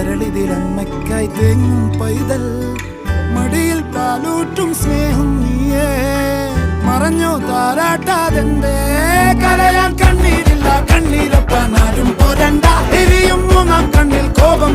കരളിതിലമ്മയ്ക്കായി തേങ്ങും പൈതൽ മടിയിൽ പാലൂറ്റും സ്നേഹം നീയേ മറഞ്ഞോ താരാട്ടാതെന്റെ കരയാൻ കണ്ണീരില്ല കണ്ണീരപ്പാൻ ആരും പോരണ്ട എരിയും മൂന്നാം കണ്ണിൽ കോപം